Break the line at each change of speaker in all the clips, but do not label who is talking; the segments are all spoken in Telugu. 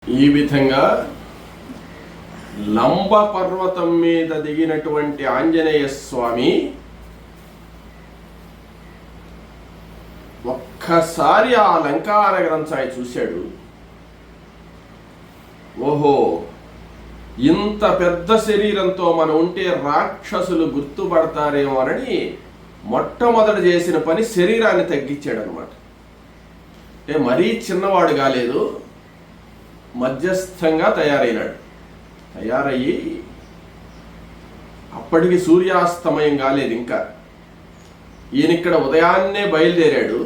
ఈ విధంగా లంబ పర్వతం మీద దిగినటువంటి ఆంజనేయ స్వామి ఒక్కసారి ఆ లంకానగరం ఛాయ చూశాడు. ఓహో, ఇంత పెద్ద శరీరంతో మనం ఉంటే రాక్షసులు గుర్తుపడతారేమోనని మొట్టమొదట చేసిన పని శరీరాన్ని తగ్గించాడు అనమాట. అంటే మరీ చిన్నవాడు కాలేదు, మధ్యస్థంగా తయారయ్యి అప్పటికి సూర్యాస్తమయం కాలేదు ఇంకా. ఈయన ఇక్కడ ఉదయాన్నే బయలుదేరాడు,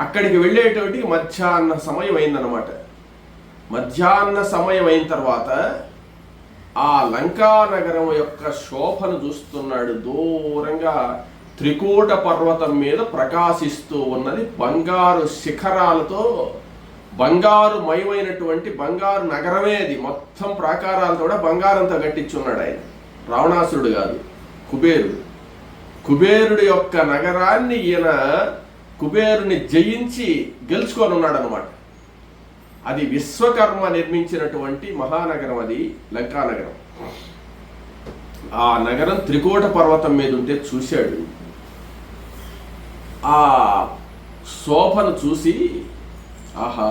అక్కడికి వెళ్ళేటోటికి మధ్యాహ్న సమయం అయిందనమాట. మధ్యాహ్న సమయం అయిన తర్వాత ఆ లంకా నగరం యొక్క శోభను చూస్తున్నాడు. దూరంగా త్రికూట పర్వతం మీద ప్రకాశిస్తూ ఉన్నది బంగారు శిఖరాలతో, బంగారు మయమైనటువంటి బంగారు నగరమే అది. మొత్తం ప్రాకారాలతో కూడా బంగారంతో కట్టించున్నాడు ఆయన. రావణాసురుడు కాదు, కుబేరుడి యొక్క నగరాన్ని ఈయన కుబేరుని జయించి గెలుచుకొని ఉన్నాడు అనమాట. అది విశ్వకర్మ నిర్మించినటువంటి మహానగరం, అది లంకానగరం. ఆ నగరం త్రికూట పర్వతం మీద ఉంటే చూశాడు. ఆ శోభను చూసి, ఆహా,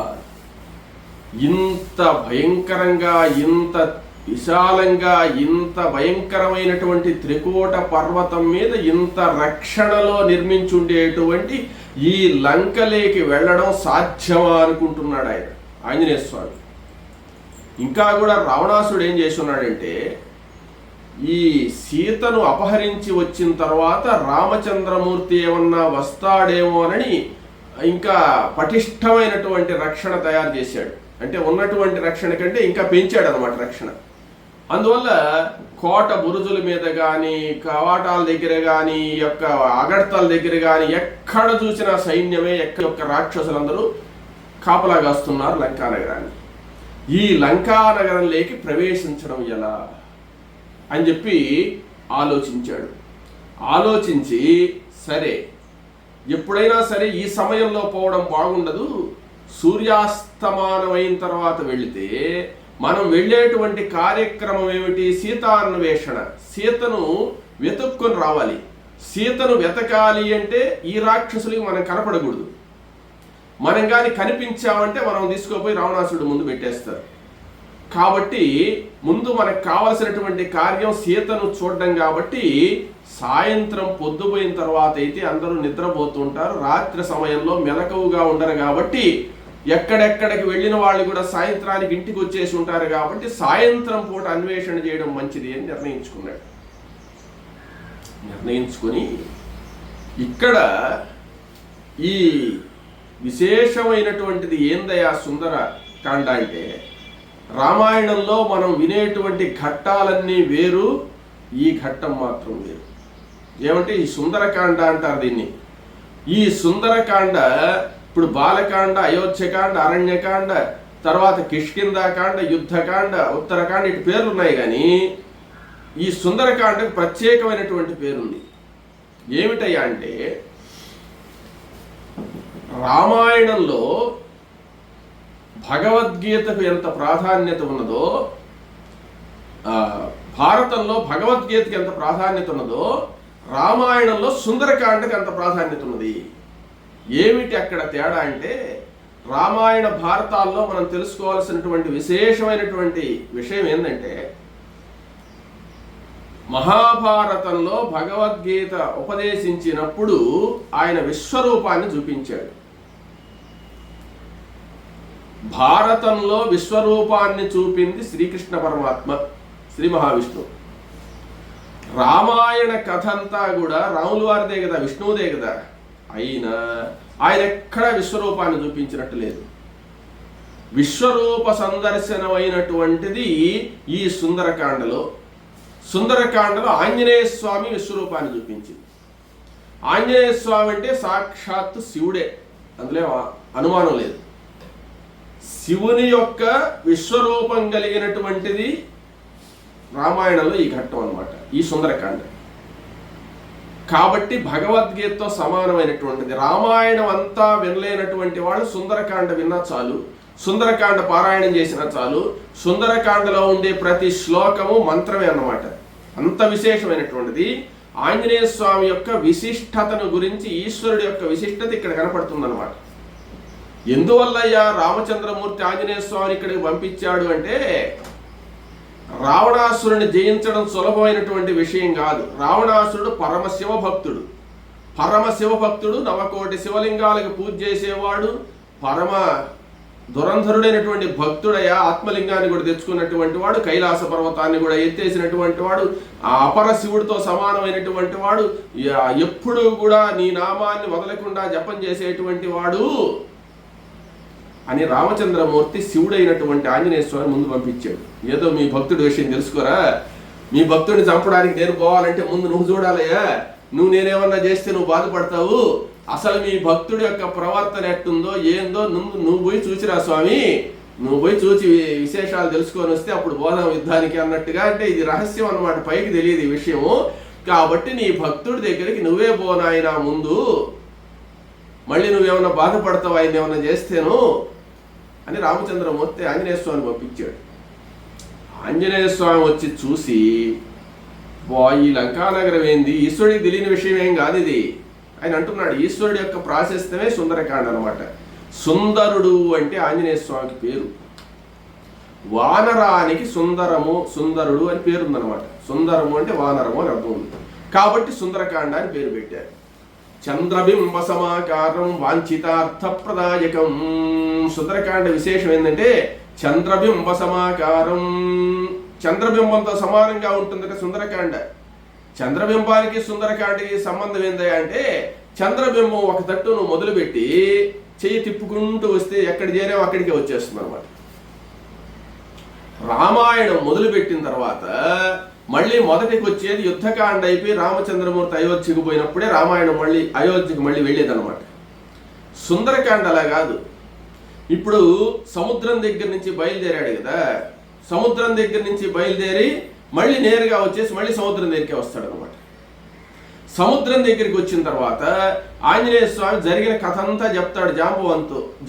ఇంత భయంకరంగా, ఇంత విశాలంగా, ఇంత భయంకరమైనటువంటి త్రికూట పర్వతం మీద ఇంత రక్షణలో నిర్మించుండేటువంటి ఈ లంకలేకి వెళ్ళడం సాధ్యమా అనుకుంటున్నాడు ఆయన, ఆంజనేయ స్వామి. ఇంకా కూడా రావణాసుడు ఏం చేసి ఉన్నాడంటే, ఈ సీతను అపహరించి వచ్చిన తర్వాత రామచంద్రమూర్తి ఏమన్నా వస్తాడేమోనని ఇంకా పటిష్టమైనటువంటి రక్షణ తయారు చేశాడు. అంటే ఉన్నటువంటి రక్షణ కంటే ఇంకా పెంచాడు అనమాట రక్షణ. అందువల్ల కోట బురుజుల మీద కానీ, కవాటాల దగ్గర కానీ, యొక్క అగడ్తల దగ్గర కానీ ఎక్కడ చూసినా సైన్యమే, యొక్క రాక్షసులందరూ కాపలా కాస్తున్నారు లంకానగరాన్ని. ఈ లంకానగరంలోకి ప్రవేశించడం ఎలా అని చెప్పి ఆలోచించాడు. ఆలోచించి, సరే ఎప్పుడైనా సరే ఈ సమయంలో పోవడం బాగుండదు, సూర్యాస్తమానం అయిన తర్వాత వెళితే మనం వెళ్ళేటువంటి కార్యక్రమం ఏమిటి? సీతాన్వేషణ. సీతను వెతుక్కొని రావాలి. సీతను వెతకాలి అంటే ఈ రాక్షసులకి మనం కనపడకూడదు. మనం కానీ కనిపించామంటే మనం తీసుకుపోయి రావణాసురుడు ముందు పెట్టేస్తారు. కాబట్టి ముందు మనకు కావలసినటువంటి కార్యం సీతను చూడడం. కాబట్టి సాయంత్రం పొద్దుపోయిన తర్వాత అయితే అందరూ నిద్రపోతుంటారు, రాత్రి సమయంలో మెలకువగా ఉండరు. కాబట్టి ఎక్కడెక్కడికి వెళ్ళిన వాళ్ళు కూడా సాయంత్రానికి ఇంటికి వచ్చేసి ఉంటారు. కాబట్టి సాయంత్రం పూట అన్వేషణ చేయడం మంచిది అని నిర్ణయించుకొని ఇక్కడ ఈ విశేషమైనటువంటిది ఏందయా సుందర కాండ అంటే, రామాయణంలో మనం వినేటువంటి ఘట్టాలన్నీ వేరు, ఈ ఘట్టం మాత్రం వేరు. ఏమంటే ఈ సుందరకాండ అంటారు దీన్ని. ఈ సుందరకాండ ఇప్పుడు బాలకాండ, అయోధ్యకాండ, అరణ్యకాండ, తర్వాత కిష్కింధాకాండ, యుద్ధకాండ, ఉత్తరకాండ, ఇటు పేర్లు ఉన్నాయి. కానీ ఈ సుందరకాండకు ప్రత్యేకమైనటువంటి పేరుంది. ఏమిటయ్యా అంటే, రామాయణంలో భగవద్గీతకు ఎంత ప్రాధాన్యత ఉన్నదో, భారతంలో భగవద్గీతకి ఎంత ప్రాధాన్యత ఉన్నదో, రామాయణంలో సుందరకాండకి అంత ప్రాధాన్యత ఉన్నది. ఏమిటి అక్కడ తేడా అంటే, రామాయణ భారతాల్లో మనం తెలుసుకోవాల్సినటువంటి విశేషమైనటువంటి విషయం ఏంటంటే, మహాభారతంలో భగవద్గీత ఉపదేశించినప్పుడు ఆయన విశ్వరూపాన్ని చూపించాడు. భారతంలో విశ్వరూపాన్ని చూపింది శ్రీకృష్ణ పరమాత్మ, శ్రీ మహావిష్ణువు. రామాయణ కథ అంతా కూడా రాముల వారిదే కదా, విష్ణువుదే కదా. అయినా ఆయన ఎక్కడా విశ్వరూపాన్ని చూపించినట్టు లేదు. విశ్వరూప సందర్శనమైనటువంటిది ఈ సుందరకాండలో. సుందరకాండలో ఆంజనేయ స్వామి విశ్వరూపాన్ని చూపించింది. ఆంజనేయ స్వామి అంటే సాక్షాత్తు శివుడే, అందులో అనుమానం లేదు. శివుని యొక్క విశ్వరూపం కలిగినటువంటిది రామాయణంలో ఈ ఘట్టం అన్నమాట, ఈ సుందరకాండ. కాబట్టి భగవద్గీతతో సమానమైనటువంటిది. రామాయణం అంతా వినలేనటువంటి వాళ్ళు సుందరకాండ విన్నా చాలు. సుందరకాండ పారాయణం చేసినా చాలు. సుందరకాండలో ఉండే ప్రతి శ్లోకము మంత్రమే అన్నమాట. అంత విశేషమైనటువంటిది. ఆంజనేయ స్వామి యొక్క విశిష్టతను గురించి, ఈశ్వరుడి యొక్క విశిష్టత ఇక్కడ కనపడుతుందన్నమాట. ఎందువల్లయ్యా రామచంద్రమూర్తి ఆంజనేయ స్వామిని ఇక్కడికి పంపించాడు అంటే, రావణాసురుని జయించడం సులభమైనటువంటి విషయం కాదు. రావణాసురుడు పరమశివ భక్తుడు, నవకోటి శివలింగాలకు పూజ చేసేవాడు, పరమ దురంధరుడైనటువంటి భక్తుడయ్యా. ఆత్మలింగాన్ని కూడా తెచ్చుకున్నటువంటి వాడు, కైలాస పర్వతాన్ని కూడా ఎత్తేసినటువంటి వాడు, ఆ అపర శివుడితో సమానమైనటువంటి వాడు, ఎప్పుడూ కూడా నీ నామాన్ని వదలకుండా జపం చేసేటువంటి వాడు అని రామచంద్రమూర్తి శివుడైనటువంటి ఆంజనేయ స్వామి ముందు పంపించాడు. ఏదో మీ భక్తుడి విషయం తెలుసుకోరా, మీ భక్తుడిని చంపడానికి నేను పోవాలంటే ముందు నువ్వు చూడాలయ్యా, నువ్వు నేనేమన్నా చేస్తే నువ్వు బాధపడతావు, అసలు మీ భక్తుడి యొక్క ప్రవర్తన ఎట్టుందో ఏందో నువ్వు పోయి చూసిరా స్వామి, నువ్వు పోయి చూసి విశేషాలు తెలుసుకొని వస్తే అప్పుడు పోదాం యుద్ధానికి అన్నట్టుగా. అంటే ఇది రహస్యం అన్నమాట, పైకి తెలియదు ఈ విషయము. కాబట్టి నీ భక్తుడి దగ్గరికి నువ్వే పోనాయనా ముందు, మళ్ళీ నువ్వేమన్నా బాధపడతావు ఆయన ఏమన్నా చేస్తేను అని రామచంద్రమూర్తి ఆంజనేయ స్వామిని పంపించాడు. ఆంజనేయ స్వామి వచ్చి చూసి, ఈ లంకానగరం ఏంది, ఈశ్వరుడికి తెలియని విషయం ఏం కాదు ఇది ఆయన అంటున్నాడు. ఈశ్వరుడి యొక్క ప్రాశస్త్యమే సుందరకాండ అనమాట. సుందరుడు అంటే ఆంజనేయ స్వామికి పేరు. వానరానికి సుందరుడు అని పేరుందనమాట. సుందరము అంటే వానరము అని అర్థం ఉంది. కాబట్టి సుందరకాండ అని పేరు పెట్టారు. చంద్రబింబ సమాకారం వాంఛితార్థ ప్రదాయకం. సుందరకాండ విశేషం ఏంటంటే చంద్రబింబ సమాకారం, చంద్రబింబంతో సమానంగా ఉంటుందట సుందరకాండ. చంద్రబింబానికి సుందరకాండకి సంబంధం ఏందా అంటే, చంద్రబింబం ఒక తట్టు నువ్వు మొదలుపెట్టి చెయ్యి తిప్పుకుంటూ వస్తే ఎక్కడ చేరావు అక్కడికే వచ్చేస్తుంది అనమాట. రామాయణం మొదలుపెట్టిన తర్వాత మళ్ళీ మొదటికి వచ్చేది యుద్ధకాండ అయిపోయి రామచంద్రమూర్తి అయోధ్యకు పోయినప్పుడే రామాయణం మళ్ళీ అయోధ్యకు మళ్ళీ వెళ్ళేదన్నమాట. సుందరకాండ అలా కాదు. ఇప్పుడు సముద్రం దగ్గర నుంచి బయలుదేరాడు కదా, సముద్రం దగ్గర నుంచి బయలుదేరి మళ్ళీ నేరుగా వచ్చేసి మళ్ళీ సముద్రం దగ్గరికి వస్తాడు అనమాట. సముద్రం దగ్గరికి వచ్చిన తర్వాత ఆంజనేయ స్వామి జరిగిన కథ అంతా చెప్తాడు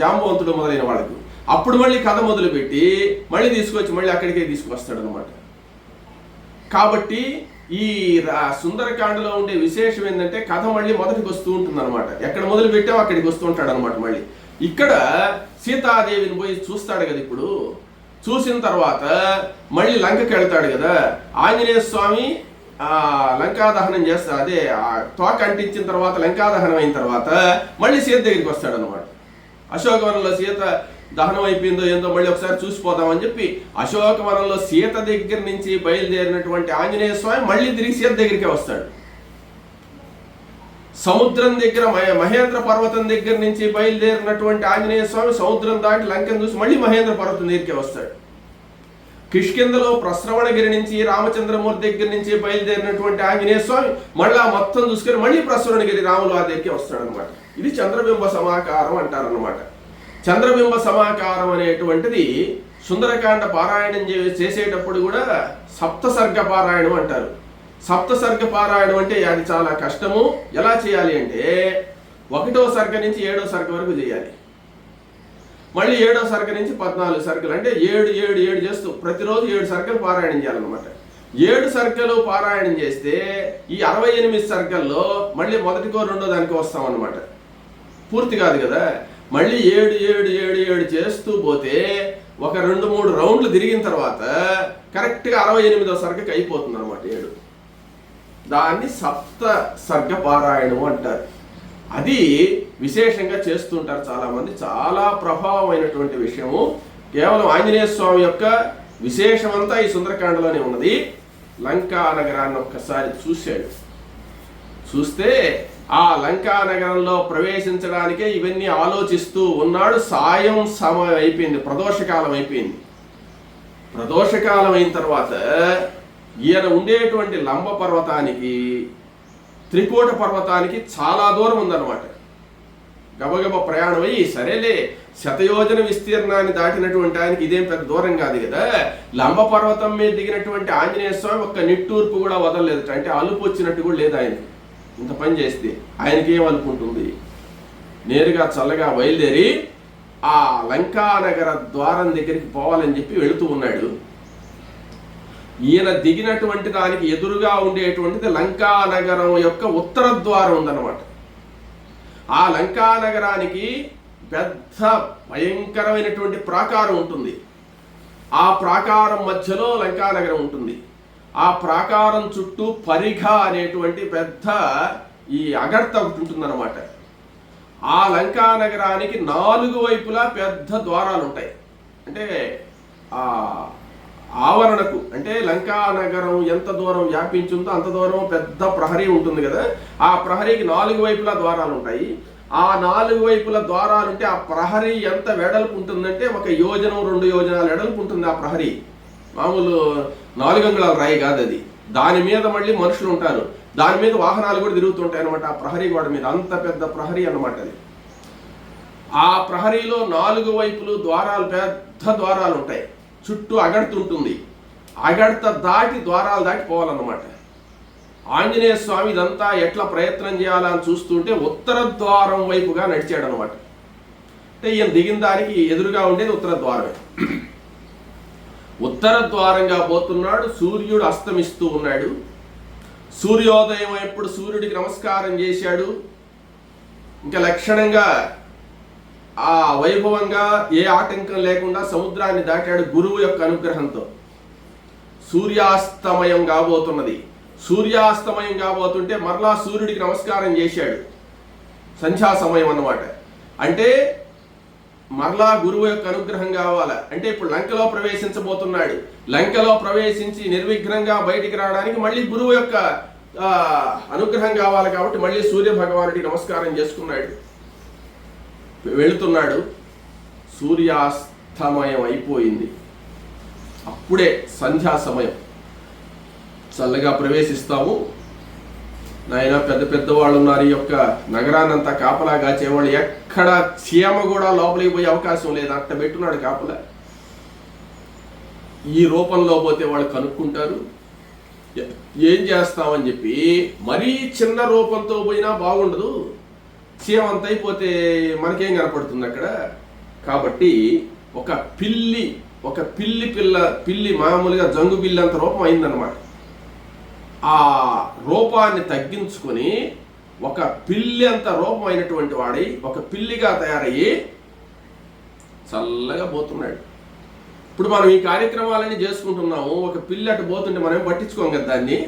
జాంబవంతుడు మొదలైన వాళ్ళకు. అప్పుడు మళ్ళీ కథ మొదలుపెట్టి మళ్ళీ తీసుకొచ్చి మళ్ళీ అక్కడికే తీసుకొస్తాడు అనమాట. కాబట్టి ఈ సుందరకాండలో ఉండే విశేషం ఏంటంటే కథ మళ్ళీ మొదటికి వస్తూ ఉంటుంది అనమాట. ఎక్కడ మొదలు పెట్టామో అక్కడికి వస్తూ ఉంటాడు అనమాట. మళ్ళీ ఇక్కడ సీతాదేవిని పోయి చూస్తాడు కదా. ఇప్పుడు చూసిన తర్వాత మళ్ళీ లంకకి వెళ్తాడు కదా. ఆంజనేయ స్వామి లంకాదహనం చేస్తా, అదే తోక అంటించిన తర్వాత లంకాదహనం అయిన తర్వాత మళ్ళీ సీత దగ్గరికి వస్తాడు అనమాట. అశోకవనంలో సీత దహనం అయిపోయిందో ఏందో మళ్ళీ ఒకసారి చూసిపోదామని చెప్పి అశోకవనంలో సీత దగ్గర నుంచి బయలుదేరినటువంటి ఆంజనేయ స్వామి మళ్ళీ తిరిగి సీత దగ్గరికే వస్తాడు. సముద్రం దగ్గర మహేంద్ర పర్వతం దగ్గర నుంచి బయలుదేరినటువంటి ఆంజనేయ స్వామి సముద్రం దాటి లంకను చూసి మళ్ళీ మహేంద్ర పర్వతం దగ్గరికే వస్తాడు. కిష్కిందలో ప్రస్రవణగిరి నుంచి రామచంద్రమూర్తి దగ్గర నుంచి బయలుదేరినటువంటి ఆంజనేయ స్వామి మళ్ళా మొత్తం చూసుకొని మళ్ళీ ప్రస్రవణగిరి రాములు వారి దగ్గరికి వస్తాడు అనమాట. ఇది చంద్రబింబ సమాకారం అంటారనమాట. చంద్రబింబ సమాకారం అనేటువంటిది సుందరకాండ పారాయణం చేసేటప్పుడు కూడా సప్తసర్గ పారాయణం అంటారు. సప్తసర్గ పారాయణం అంటే అది చాలా కష్టము. ఎలా చేయాలి అంటే 1వ సర్గ నుంచి 7వ సర్గ వరకు చేయాలి. మళ్ళీ 7వ సర్గ నుంచి 14 సర్గలు, అంటే 7 చేస్తూ ప్రతిరోజు 7 సర్గలు పారాయణం చేయాలన్నమాట. 7 సర్గలు పారాయణం చేస్తే ఈ 68 సర్గల్లో మళ్ళీ మొదటికో రెండో దానికో వస్తాం అన్నమాట. పూర్తి కాదు కదా. మళ్ళీ 7 చేస్తూ పోతే ఒక 2-3 రౌండ్లు తిరిగిన తర్వాత కరెక్ట్గా 68వ సర్గకి అయిపోతుంది అనమాట 7. దాన్ని సప్త సర్గ పారాయణం అంటారు. అది విశేషంగా చేస్తుంటారు చాలామంది. చాలా ప్రభావమైనటువంటి విషయము. కేవలం ఆంజనేయ స్వామి యొక్క విశేషమంతా ఈ సుందరకాండలోనే ఉన్నది. లంకా నగరాన్ని ఒక్కసారి చూస్తే ఆ లంకా నగరంలో ప్రవేశించడానికే ఇవన్నీ ఆలోచిస్తూ ఉన్నాడు. సాయం సమయం అయిపోయింది, ప్రదోషకాలం అయిపోయింది. ప్రదోషకాలం అయిన తర్వాత ఈయన ఉండేటువంటి లంబ పర్వతానికి త్రికోట పర్వతానికి చాలా దూరం ఉందన్నమాట. గబగబ ప్రయాణం అయ్యి సరేలే శతయోజన విస్తీర్ణాన్ని దాటినటువంటి ఆయనకి ఇదేం పెద్ద దూరం కాదు కదా. లంబ పర్వతం మీద దిగినటువంటి ఆంజనేయ స్వామి ఒక్క నిట్టూర్పు కూడా వదలలేదట. అంటే అలుపు వచ్చినట్టు కూడా లేదు ఆయనకి. ఇంత పని చేస్తే ఆయనకి ఏం అలుపు ఉంటుంది. నేరుగా చల్లగా బయలుదేరి ఆ లంకానగర ద్వారం దగ్గరికి పోవాలని చెప్పి వెళుతూ ఉన్నాడు. ఈయన దిగినటువంటి దానికి ఎదురుగా ఉండేటువంటిది లంకానగరం యొక్క ఉత్తర ద్వారం ఉందన్నమాట. ఆ లంకానగరానికి పెద్ద భయంకరమైనటువంటి ప్రాకారం ఉంటుంది. ఆ ప్రాకారం మధ్యలో లంకానగరం ఉంటుంది. ఆ ప్రాకారం చుట్టూ పరిఘ అనేటువంటి పెద్ద ఈ అగర్త ఒకటి ఉంటుందన్నమాట. ఆ లంకానగరానికి 4 వైపులా పెద్ద ద్వారాలు ఉంటాయి. అంటే ఆ ఆవరణకు, అంటే లంకానగరం ఎంత దూరం వ్యాపించిందో అంత దూరం పెద్ద ప్రహరీ ఉంటుంది కదా. ఆ ప్రహరీకి 4 వైపులా ద్వారాలు ఉంటాయి. ఆ 4 వైపుల ద్వారాలు ఉంటే ఆ ప్రహరీ ఎంత వెడల్పు ఉంటుందంటే 1 యోజనం 2 యోజనాల వెడల్పు ఉంటుంది ఆ ప్రహరీ. మామూలు 4 అంగుళాల రాయి కాదు అది. దాని మీద మళ్ళీ మనుషులు ఉంటారు, దాని మీద వాహనాలు కూడా తిరుగుతుంటాయి అనమాట. ఆ ప్రహరీ గోడ మీద అంత పెద్ద ప్రహరీ అన్నమాట అది. ఆ ప్రహరీలో 4 వైపులు ద్వారాలు, పెద్ద ద్వారాలు ఉంటాయి. చుట్టూ అగడత ఉంటుంది. అగడత దాటి ద్వారాలు దాటి పోవాలన్నమాట. ఆంజనేయ స్వామి ఇదంతా ఎట్లా ప్రయత్నం చేయాలని చూస్తుంటే ఉత్తర ద్వారం వైపుగా నడిచాడు అనమాట. అంటే ఈయన దిగిన దానికి ఎదురుగా ఉండేది ఉత్తర ద్వారమే. ఉత్తర ద్వారంగా పోతున్నాడు. సూర్యుడు అస్తమిస్తూ ఉన్నాడు. సూర్యోదయం ఎప్పుడు సూర్యుడికి నమస్కారం చేశాడు. ఇంకా లక్షణంగా ఆ వైభవంగా ఏ ఆటంకం లేకుండా సముద్రాన్ని దాటాడు గురువు యొక్క అనుగ్రహంతో. సూర్యాస్తమయం కాబోతున్నది. సూర్యాస్తమయం కాబోతుంటే మరలా సూర్యుడికి నమస్కారం చేశాడు. సంధ్యా సమయం అన్నమాట. అంటే మరలా గురువు యొక్క అనుగ్రహం కావాలా అంటే ఇప్పుడు లంకలో ప్రవేశించబోతున్నాడు. లంకలో ప్రవేశించి నిర్విఘ్నంగా బయటికి రావడానికి మళ్ళీ గురువు యొక్క అనుగ్రహం కావాలి. కాబట్టి మళ్ళీ సూర్య భగవానుడికి నమస్కారం చేసుకున్నాడు. వెళుతున్నాడు. సూర్యాస్తమయం అయిపోయింది. అప్పుడే సంధ్యా సమయం. చల్లగా ప్రవేశిస్తాము. నాయన పెద్ద పెద్ద వాళ్ళు ఉన్నారు. ఈ యొక్క నగరాన్నంతా కాపలా కాచేవాళ్ళు. ఎక్కడ చీమ కూడా లోపలికి పోయే అవకాశం లేదు. అట్ట పెట్టున్నాడు కాపలా. ఈ రూపంలో పోతే వాళ్ళు కనుక్కుంటారు. ఏం చేస్తామని చెప్పి మరీ చిన్న రూపంతో పోయినా బాగుండదు. చీమ అంత అయిపోతే మనకేం కనపడుతుంది అక్కడ. కాబట్టి ఒక పిల్లి మామూలుగా జంగు పిల్లి అంత రూపం అయిందనమాట. ఆ రూపాన్ని తగ్గించుకొని ఒక పిల్లి అంత రూపం అయినటువంటి వాడి ఒక పిల్లిగా తయారయ్యి చల్లగా పోతున్నాడు. ఇప్పుడు మనం ఈ కార్యక్రమాలన్నీ చేసుకుంటున్నాము. ఒక పిల్లి అటు పోతుంటే మనం పట్టించుకోం కదా దాన్ని.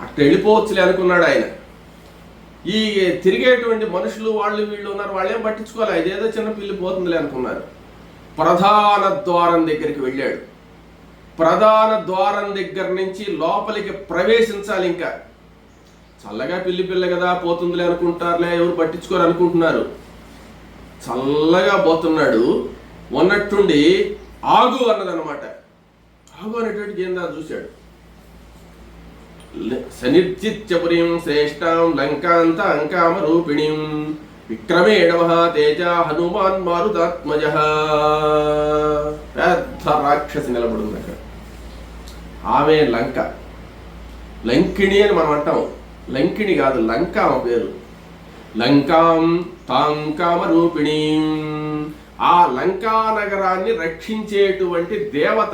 అట్ట వెళ్ళిపోవచ్చులే అనుకున్నాడు ఆయన. ఈ తిరిగేటువంటి మనుషులు వాళ్ళు వీళ్ళు ఉన్నారు, వాళ్ళేం పట్టించుకోవాలి. ఇదేదో చిన్న పిల్లి పోతుందిలే అనుకున్నారు. ప్రధాన ద్వారం దగ్గరికి వెళ్ళాడు. ప్రధాన ద్వారం దగ్గర నుంచి లోపలికి ప్రవేశించాలి. ఇంకా చల్లగా పిల్లి కదా పోతుందిలే అనుకుంటారులే, ఎవరు పట్టించుకోరు అనుకుంటున్నారు. చల్లగా పోతున్నాడు. ఉన్నట్టుండి ఆగు అన్నదన్నమాట. ఆగు అనేటువంటి ఏందా చూశాడు. సనిర్జిత్యపురీం శ్రేష్టాం లంకాంత అంకామ రూపిణీం విక్రమేణ మహాతేజ హనుమాన్ మారుతాత్మజ. పెద్ద రాక్షసి నిలబడింది అక్కడ. ఆమె లంక. లంకిణి అని మనం అంటాం. లంకిణి కాదు, లంక ఆమె పేరు. లంకాం తాం కామరూపిణీం. ఆ లంకా నగరాన్ని రక్షించేటువంటి దేవత.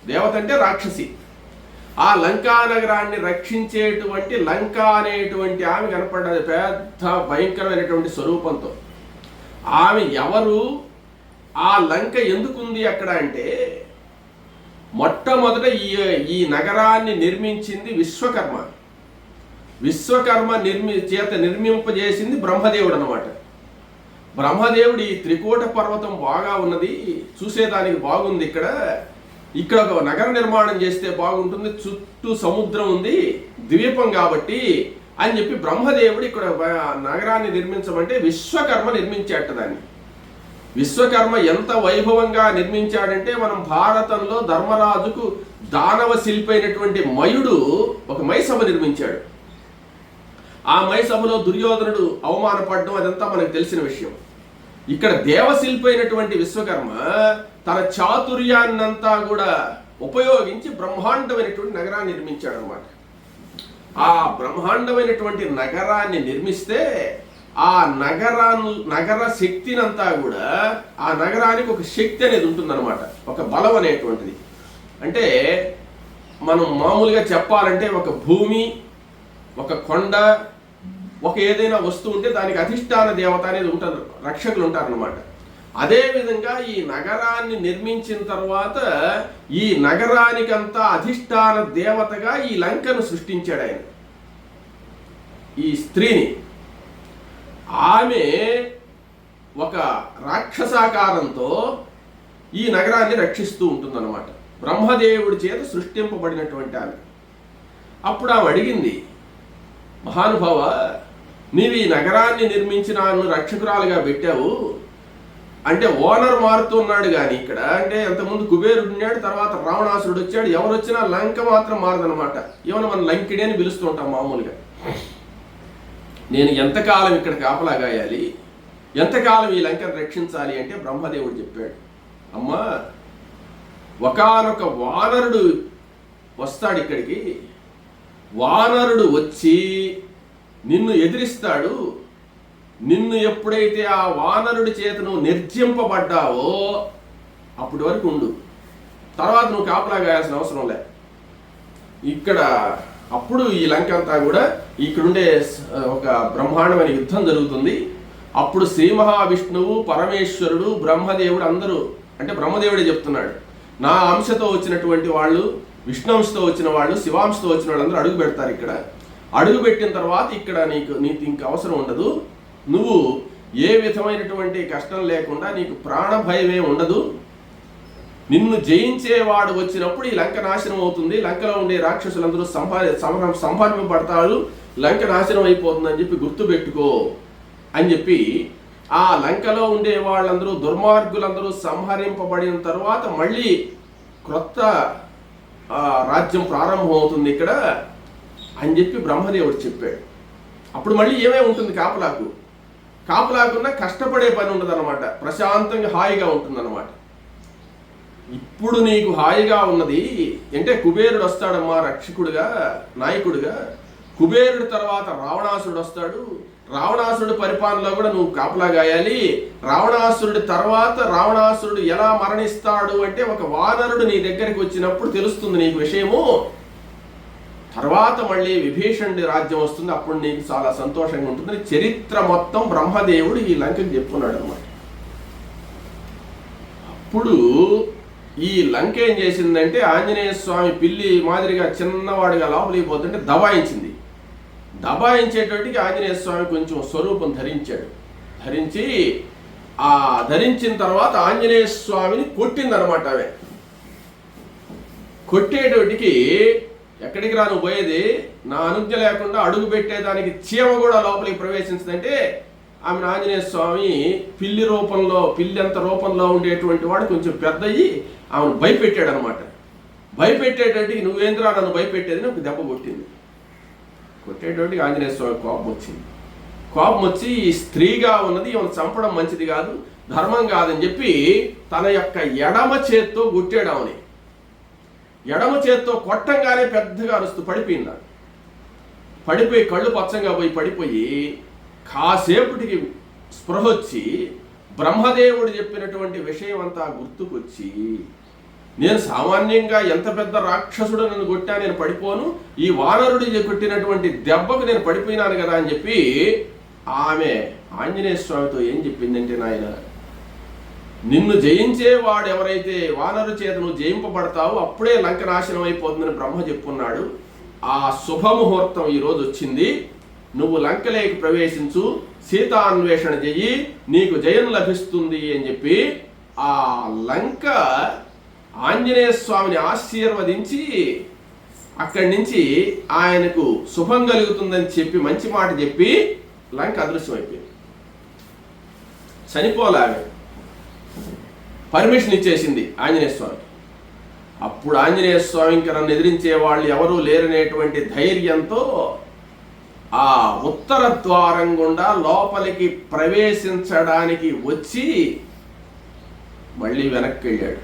దేవత అంటే రాక్షసి. ఆ లంకా నగరాన్ని రక్షించేటువంటి లంక అనేటువంటి ఆమె కనపడ్డది పెద్ద భయంకరమైనటువంటి స్వరూపంతో. ఆమె ఎవరు? ఆ లంక ఎందుకుంది అక్కడ అంటే మొట్టమొదట ఈ నగరాన్ని నిర్మించింది విశ్వకర్మ. విశ్వకర్మ చేత నిర్మింపజేసింది బ్రహ్మదేవుడు అన్నమాట. బ్రహ్మదేవుడు ఈ త్రికూట పర్వతం బాగా ఉన్నది, చూసేదానికి బాగుంది, ఇక్కడ ఒక నగర నిర్మాణం చేస్తే బాగుంటుంది, చుట్టూ సముద్రం ఉంది, ద్వీపం కాబట్టి అని చెప్పి బ్రహ్మదేవుడు ఇక్కడ నగరాన్ని నిర్మించమంటే విశ్వకర్మ నిర్మించేట దాన్ని. విశ్వకర్మ ఎంత వైభవంగా నిర్మించాడంటే మనం భారతంలో ధర్మరాజుకు దానవ శిల్పి అయినటువంటి మయుడు ఒక మైసభ నిర్మించాడు. ఆ మైసభలో దుర్యోధనుడు అవమానపడడం అదంతా మనకు తెలిసిన విషయం. ఇక్కడ దేవశిల్పి అయినటువంటి విశ్వకర్మ తన చాతుర్యాన్నంతా కూడా ఉపయోగించి బ్రహ్మాండమైనటువంటి నగరాన్ని నిర్మించాడు అనమాట. ఆ బ్రహ్మాండమైనటువంటి నగరాన్ని నిర్మిస్తే ఆ నగర శక్తినంతా కూడా ఆ నగరానికి ఒక శక్తి అనేది ఉంటుందన్నమాట, ఒక బలం అనేటువంటిది. అంటే మనం మామూలుగా చెప్పాలంటే ఒక భూమి, ఒక కొండ, ఒక ఏదైనా వస్తువు ఉంటే దానికి అధిష్టాన దేవత అనేది ఉంటారు, రక్షకులు ఉంటారన్నమాట. అదేవిధంగా ఈ నగరాన్ని నిర్మించిన తర్వాత ఈ నగరానికంతా అధిష్టాన దేవతగా ఈ లంకను సృష్టించాడు ఆయన, ఈ స్త్రీని. ఆమె ఒక రాక్షసాకారంతో ఈ నగరాన్ని రక్షిస్తూ ఉంటుందన్నమాట, బ్రహ్మదేవుడి చేత సృష్టింపబడినటువంటి ఆమె. అప్పుడు ఆమె అడిగింది, మహానుభావ, నీవు ఈ నగరాన్ని నిర్మించి నన్ను రక్షకురాలుగా పెట్టావు అంటే ఓనర్ మారుతున్నాడు కానీ ఇక్కడ అంటే అంతకుముందు కుబేరుడు ఉన్నాడు, తర్వాత రావణాసురుడు వచ్చాడు, ఎవరు వచ్చినా లంక మాత్రం మారదనమాట. ఏమన్నా మనం లంకిడి అని పిలుస్తూ ఉంటాం మామూలుగా. నేను ఎంతకాలం ఇక్కడ కాపలా గాయాలి, ఎంతకాలం ఈ లంకను రక్షించాలి అంటే బ్రహ్మదేవుడు చెప్పాడు, అమ్మా ఒకానొక వానరుడు వస్తాడు ఇక్కడికి, వానరుడు వచ్చి నిన్ను ఎదిరిస్తాడు, నిన్ను ఎప్పుడైతే ఆ వానరుడి చేత నువ్వు నిర్జింపబడ్డావో అప్పటి వరకు ఉండు, తర్వాత నువ్వు కాపలా గాయాల్సిన అవసరం లే. ఇక్కడ అప్పుడు ఈ లంక అంతా కూడా ఇక్కడుండే ఒక బ్రహ్మాండమైన యుద్ధం జరుగుతుంది. అప్పుడు శ్రీ మహావిష్ణువు, పరమేశ్వరుడు, బ్రహ్మదేవుడు అందరూ, అంటే బ్రహ్మదేవుడే చెప్తున్నాడు, నా అంశతో వచ్చినటువంటి వాళ్ళు, విష్ణు అంశతో వచ్చిన వాళ్ళు, శివాంశతో వచ్చిన వాళ్ళందరూ అడుగు పెడతారు. ఇక్కడ అడుగు పెట్టిన తర్వాత ఇక్కడ నీకు ఇంక అవసరం ఉండదు, నువ్వు ఏ విధమైనటువంటి కష్టం లేకుండా నీకు ప్రాణ భయమే ఉండదు, నిన్ను జయించేవాడు వచ్చినప్పుడు ఈ లంక నాశనం అవుతుంది, లంకలో ఉండే రాక్షసులందరూ సంహరింపబడతారు, లంక నాశనం అయిపోతుందని చెప్పి గుర్తుపెట్టుకో అని చెప్పి ఆ లంకలో ఉండే వాళ్ళందరూ దుర్మార్గులందరూ సంహరింపబడిన తర్వాత మళ్ళీ క్రొత్త రాజ్యం ప్రారంభం అవుతుంది ఇక్కడ అని చెప్పి బ్రహ్మదేవుడు చెప్పాడు. అప్పుడు మళ్ళీ ఏమేమి ఉంటుంది, కాపలాకున్న కష్టపడే పని ఉండదన్నమాట, ప్రశాంతంగా హాయిగా ఉంటుందన్నమాట. ఇప్పుడు నీకు హాయిగా ఉన్నది అంటే కుబేరుడు వస్తాడమ్మా రక్షకుడుగా, నాయకుడుగా. కుబేరుడు తర్వాత రావణాసురుడు వస్తాడు, రావణాసురుడు పరిపాలనలో కూడా నువ్వు కాపలా గాయాలి. రావణాసురుడి తర్వాత రావణాసురుడు ఎలా మరణిస్తాడు అంటే ఒక వానరుడు నీ దగ్గరికి వచ్చినప్పుడు తెలుస్తుంది నీకు విషయము. తర్వాత మళ్ళీ విభీషణుడి రాజ్యం వస్తుంది, అప్పుడు నీకు చాలా సంతోషంగా ఉంటుంది. చరిత్ర మొత్తం బ్రహ్మదేవుడు ఈ లంకకి చెప్పుకున్నాడు అనమాట. అప్పుడు ఈ లంక ఏం చేసిందంటే ఆంజనేయ స్వామి పిల్లి మాదిరిగా చిన్నవాడిగా లోపలికి పోతుంటే దబాయించింది. దబాయించేటోటికి ఆంజనేయ స్వామి కొంచెం స్వరూపం ధరించి ఆ ధరించిన తర్వాత ఆంజనేయ స్వామిని కొట్టిందనమాట. ఆమె కొట్టేటోటికి ఎక్కడికి రాను పోయేది, నా అనుజ్ఞ లేకుండా అడుగు పెట్టేదానికి చీమ కూడా లోపలికి ప్రవేశించిందంటే ఆమె ఆంజనేయ స్వామి పిల్లి అంత రూపంలో ఉండేటువంటి వాడు కొంచెం పెద్దయ్యి ఆమెను భయపెట్టాడు అనమాట. భయపెట్టేటోటికి నువ్వేంద్రా నన్ను భయపెట్టేదని ఒక దెబ్బ కొట్టేటోటికి ఆంజనేయ స్వామి కోపం వచ్చి ఈ స్త్రీగా ఉన్నది ఈమెను చంపడం మంచిది కాదు, ధర్మం కాదని చెప్పి తన యొక్క ఎడమ చేత్తో కొట్టాడు. ఆమెని ఎడమ చేత్తో కొట్టంగానే పెద్దగా అరుస్తూ పడిపోయి కళ్ళు పచ్చంగా పడిపోయి కాసేపటికి స్పృహ వచ్చి బ్రహ్మదేవుడు చెప్పినటువంటి విషయం అంతా గుర్తుకొచ్చి, నేను సామాన్యంగా ఎంత పెద్ద రాక్షసుడు నన్ను కొట్టా, నేను పడిపోను, ఈ వానరుడు కొట్టినటువంటి దెబ్బకు నేను పడిపోయినాను కదా అని చెప్పి ఆమె ఆంజనేయ స్వామితో ఏం చెప్పిందంటే, నాయన నిన్ను జయించేవాడు ఎవరైతే వానరు చేత నువ్వు జయింపబడతావు అప్పుడే లంక నాశనం అయిపోతుందని బ్రహ్మ చెప్పున్నాడు. ఆ శుభముహూర్తం ఈరోజు వచ్చింది, నువ్వు లంకలోకి ప్రవేశించు, సీతాన్వేషణ చెయ్యి, నీకు జయం లభిస్తుంది అని చెప్పి ఆ లంక ఆంజనేయ స్వామిని ఆశీర్వదించి అక్కడి నుంచి ఆయనకు శుభం కలుగుతుందని చెప్పి మంచి మాట చెప్పి లంక అదృశ్యమైపోయింది. చనిపోలాగా పర్మిషన్ ఇచ్చేసింది ఆంజనేయ స్వామి. అప్పుడు ఆంజనేయ స్వామికి నన్ను ఎదిరించే వాళ్ళు ఎవరూ లేరనేటువంటి ధైర్యంతో ఆ ఉత్తర ద్వారం గుండా లోపలికి ప్రవేశించడానికి వచ్చి మళ్ళీ వెనక్కి వెళ్ళాడు.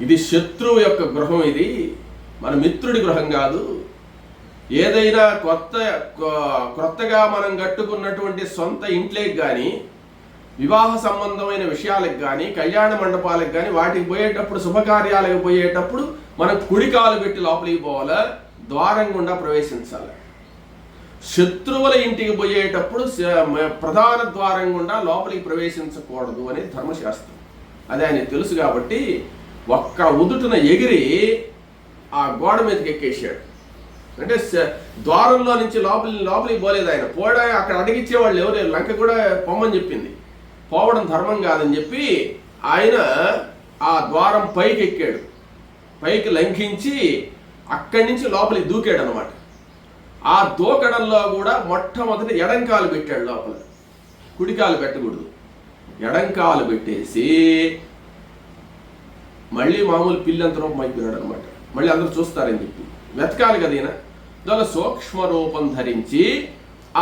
ఇది శత్రువు యొక్క గృహం, ఇది మన మిత్రుడి గృహం కాదు. ఏదైనా క్రొత్తగా మనం కట్టుకున్నటువంటి సొంత ఇంట్లోకి కానీ, వివాహ సంబంధమైన విషయాలకు కానీ, కళ్యాణ మండపాలకు కానీ, వాటికి పోయేటప్పుడు, శుభకార్యాలకు పోయేటప్పుడు మనం కుడికాలు పెట్టి లోపలికి పోవాలా, ద్వారం గుండా ప్రవేశించాలి. శత్రువుల ఇంటికి పోయేటప్పుడు ప్రధాన ద్వారం గుండా లోపలికి ప్రవేశించకూడదు అనేది ధర్మశాస్త్రం. అది ఆయన తెలుసు కాబట్టి ఒక్క ఉదుటున ఎగిరి ఆ గోడ మీదకి ఎక్కేసాడు. అంటే ద్వారంలో నుంచి లోపలికి పోలేదు ఆయన. పోడా అక్కడ అడిగిచ్చేవాళ్ళు ఎవరు, లంక కూడా పొమ్మని చెప్పింది, పోవడం ధర్మం కాదని చెప్పి ఆయన ఆ ద్వారం పైకి ఎక్కాడు. పైకి లంఘించి అక్కడి నుంచి లోపలికి దూకాడు అనమాట. ఆ దూకడంలో కూడా మొట్టమొదటి ఎడంకాలు పెట్టాడు లోపల, కుడికాలు పెట్టకూడదు. ఎడంకాలు పెట్టేసి మళ్ళీ మామూలు పిల్లంత రూపం అయిపోయాడు అనమాట. మళ్ళీ అందరూ చూస్తారని చెప్పి వెతకాలి కదా ఈయన. దాని సూక్ష్మ రూపం ధరించి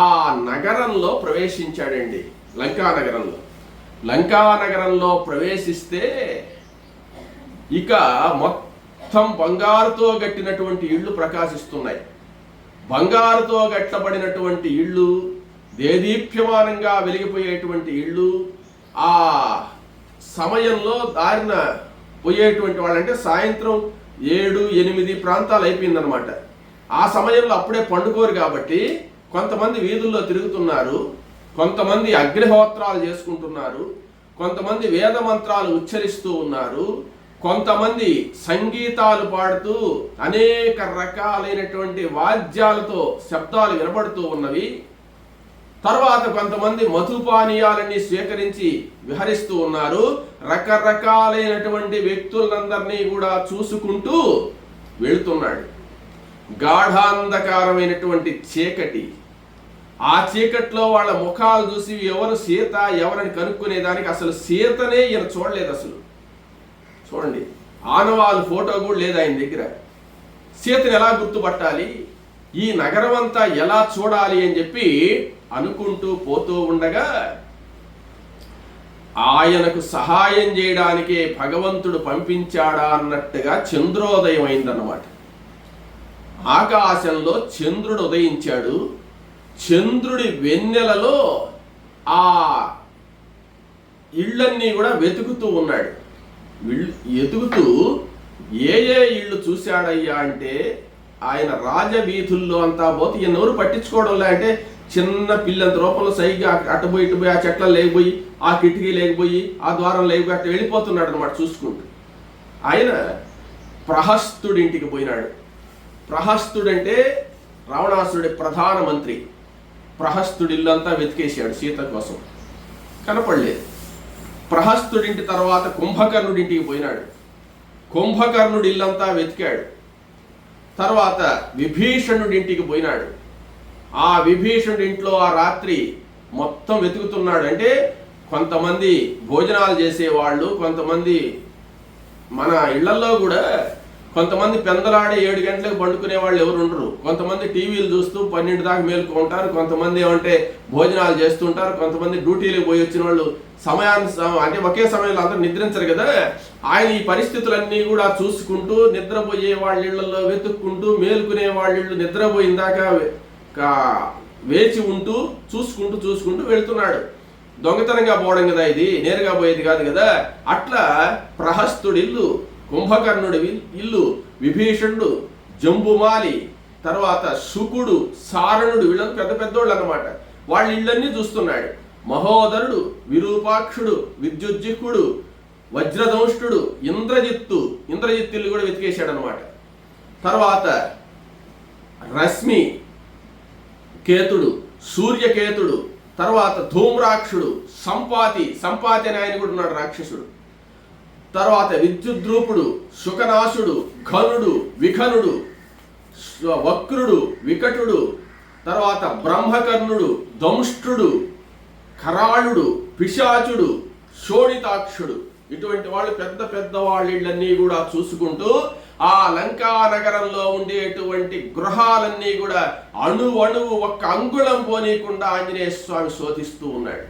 ఆ నగరంలో ప్రవేశించాడండి. లంకానగరంలో ప్రవేశిస్తే ఇక మొత్తం బంగారుతో కట్టినటువంటి ఇళ్ళు ప్రకాశిస్తున్నాయి. బంగారుతో కట్టబడినటువంటి ఇళ్ళు, దేదీప్యమానంగా వెలిగిపోయేటువంటి ఇళ్ళు. ఆ సమయంలో దారిన పోయేటువంటి వాళ్ళంటే సాయంత్రం 7-8 ప్రాంతాలు అయిపోయిందనమాట. ఆ సమయంలో అప్పుడే పండుకోరు కాబట్టి కొంతమంది వీధుల్లో తిరుగుతున్నారు, కొంతమంది అగ్నిహోత్రాలు చేసుకుంటున్నారు, కొంతమంది వేద మంత్రాలు ఉచ్చరిస్తూ ఉన్నారు, కొంతమంది సంగీతాలు పాడుతూ అనేక రకాలైనటువంటి వాద్యాలతో శబ్దాలు వినబడుతూ ఉన్నవి. తర్వాత కొంతమంది మధుపానీయాలన్నీ స్వీకరించి విహరిస్తూ ఉన్నారు. రకరకాలైనటువంటి వ్యక్తులందరినీ కూడా చూసుకుంటూ వెళుతున్నాడు. గాఢాంధకారమైనటువంటి చీకటి. ఆ చీకట్లో వాళ్ళ ముఖాలు చూసి ఎవరు సీత ఎవరని కనుక్కునేదానికి అసలు సీతనే ఈయన చూడలేదు. అసలు చూడండి, ఆనవాళ్ళు ఫోటో కూడా లేదు ఆయన దగ్గర. సీతను ఎలా గుర్తుపట్టాలి, ఈ నగరం అంతా ఎలా చూడాలి అని చెప్పి అనుకుంటూ పోతూ ఉండగా ఆయనకు సహాయం చేయడానికే భగవంతుడు పంపించాడా అన్నట్టుగా చంద్రోదయం అయిందన్నమాట. ఆకాశంలో చంద్రుడు ఉదయించాడు. చంద్రుడి వెన్నెలలో ఆ ఇళ్ళన్నీ కూడా వెతుకుతూ ఉన్నాడు. ఎతుకుతూ ఏ ఇళ్ళు చూశాడయ్యా అంటే, ఆయన రాజవీధుల్లో అంతా పోతే ఈయనెవరు పట్టించుకోవడంలే. అంటే చిన్న పిల్లంత రూపంలో సైగా అట్టబోయి ఇటుపోయి, ఆ చెట్ల లేకపోయి, ఆ కిటికీ లేకపోయి, ఆ ద్వారం లేకపోయి అట్ట వెళ్ళిపోతున్నాడు అనమాట చూసుకుంటూ. ఆయన ప్రహస్తుడింటికి పోయినాడు. ప్రహస్తుడంటే రావణాసురుడి ప్రధానమంత్రి. ప్రహస్తుడి ఇల్లంతా వెతికేశాడు సీత కోసం, కనపడలేదు. ప్రహస్తుడింటి తర్వాత కుంభకర్ణుడింటికి పోయినాడు. కుంభకర్ణుడి ఇల్లంతా వెతికాడు. తర్వాత విభీషణుడింటికి పోయినాడు. ఆ విభీషణుడింట్లో ఆ రాత్రి మొత్తం వెతుకుతున్నాడు. అంటే కొంతమంది భోజనాలు చేసేవాళ్ళు, కొంతమంది మన ఇళ్లలో కూడా కొంతమంది పెందలాడే 7 గంటలకు పండుకునే వాళ్ళు ఎవరు ఉండరు. కొంతమంది టీవీలు చూస్తూ 12 దాకా మేలుకుంటారు, కొంతమంది ఏమంటే భోజనాలు చేస్తుంటారు, కొంతమంది డ్యూటీలకు పోయి వచ్చిన వాళ్ళు అంటే ఒకే సమయంలో అందరూ నిద్రించరు కదా. ఆయన ఈ పరిస్థితులన్నీ కూడా చూసుకుంటూ నిద్రపోయే వాళ్ళ ఇళ్లలో వెతుక్కుంటూ, మేలుకునే వాళ్ళ ఇళ్ళు నిద్రపోయిన దాకా వేచి ఉంటూ చూసుకుంటూ వెళ్తున్నాడు. దొంగతనంగా పోవడం కదా, ఇది నేరుగా పోయేది కాదు కదా. అట్లా ప్రహస్తుడి ఇల్లు, కుంభకర్ణుడి ఇల్లు, విభీషణుడు, జంబుమాలి, తర్వాత శుకుడు, సారణుడు, వీళ్ళంతా పెద్ద పెద్దోళ్ళు అన్నమాట. వాళ్ళ ఇళ్ళన్నీ చూస్తున్నాడు. మహోదరుడు, విరూపాక్షుడు, విద్యుజ్జిహ్వుడు, వజ్రదంష్టుడు, ఇంద్రజిత్తు ఇల్లు కూడా వెతికేశాడు అనమాట. తర్వాత రశ్మి కేతుడు, సూర్యకేతుడు, తర్వాత ధూమ్రాక్షుడు, సంపాతి అని ఆయన కూడా ఉన్నాడు, రాక్షసుడు. తర్వాత విద్యుద్రూపుడు, శుకనాశుడు, ఘనుడు, విఘనుడు, వక్రుడు, వికటుడు, తర్వాత బ్రహ్మకర్ణుడు, దంష్టుడు, కరాళుడు, పిశాచుడు, శోణితాక్షుడు, ఇటువంటి వాళ్ళు పెద్ద వాళ్ళన్నీ కూడా చూసుకుంటూ ఆ లంకా నగరంలో ఉండేటువంటి గృహాలన్నీ కూడా అణువణువు ఒక్క అంగుళం పోనీయకుండా ఆంజనేయ స్వామి శోధిస్తూ ఉన్నాడు.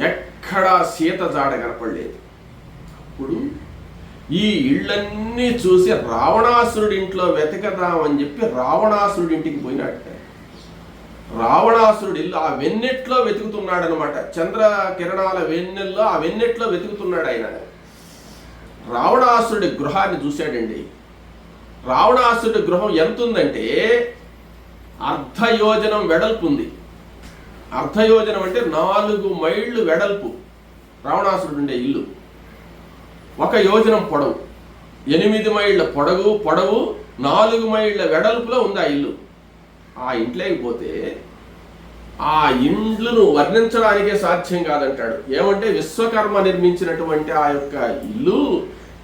ఎక్కడా సీత జాడ కనపడలేదు. అప్పుడు ఈ ఇళ్ళన్నీ చూసి రావణాసురుడి ఇంట్లో వెతకదామని చెప్పి రావణాసురుడి ఇంటికి పోయినాడు. రావణాసురుడి ఇల్లు ఆ వెన్నెట్లో వెతుకుతున్నాడు అనమాట. చంద్ర కిరణాల వెన్నెల్లో ఆ వెన్నెట్లో వెతుకుతున్నాడు ఆయన. రావణాసురుడి గృహాన్ని చూశాడండి. రావణాసురుడి గృహం ఎంత ఉందంటే అర్ధయోజనం వెడల్పు ఉంది. అర్ధయోజనం అంటే 4 మైళ్ళు వెడల్పు రావణాసురుడు ఉండే ఇల్లు. 1 యోజనం పొడవు, 8 మైళ్ళ పొడవు 4 మైళ్ళ వెడల్పులో ఉంది ఆ ఇల్లు. ఆ ఇంట్లోకి పోతే ఆ ఇండ్లను వర్ణించడానికే సాధ్యం కాదంటాడు. ఏమంటే విశ్వకర్మ నిర్మించినటువంటి ఆ యొక్క ఇల్లు,